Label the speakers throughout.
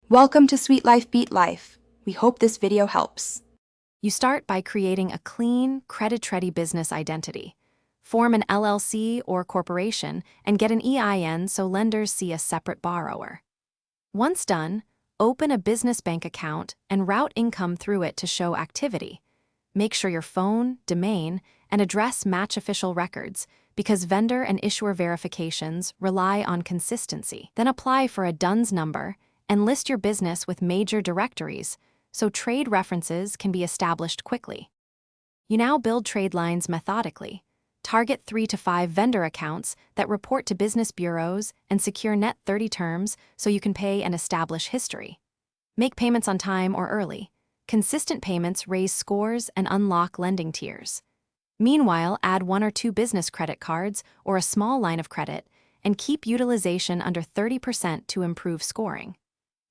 Speaker 1: Welcome to Sweet Life Beat Life. We hope this video helps.
Speaker 2: You start by creating a clean, credit-ready business identity. Form an LLC or corporation and get an EIN so lenders see a separate borrower. Once done, open a business bank account and route income through it to show activity. Make sure your phone, domain, and address match official records because vendor and issuer verifications rely on consistency. Then apply for a DUNS number and list your business with major directories so trade references can be established quickly. You now build trade lines methodically. Target 3 to 5 vendor accounts that report to business bureaus and secure net 30 terms so you can pay and establish history. Make payments on time or early. Consistent payments raise scores and unlock lending tiers. Meanwhile, add 1 or 2 business credit cards or a small line of credit and keep utilization under 30% to improve scoring.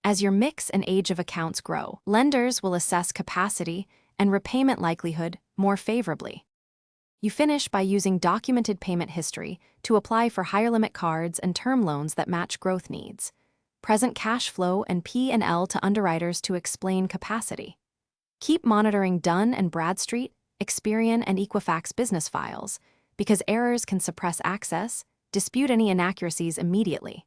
Speaker 2: As your mix and age of accounts grow, lenders will assess capacity and repayment likelihood more favorably. You finish by using documented payment history to apply for higher limit cards and term loans that match growth needs. Present cash flow and P&L to underwriters to explain capacity. Keep monitoring Dun & Bradstreet, Experian, and Equifax business files because errors can suppress access, dispute any inaccuracies immediately.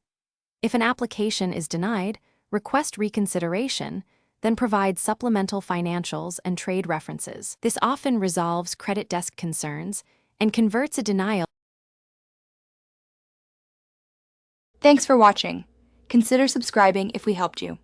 Speaker 2: If an application is denied, request reconsideration, then provide supplemental financials and trade references. This often resolves credit desk concerns and converts a denial.
Speaker 1: Thanks for watching. Consider subscribing if we helped you.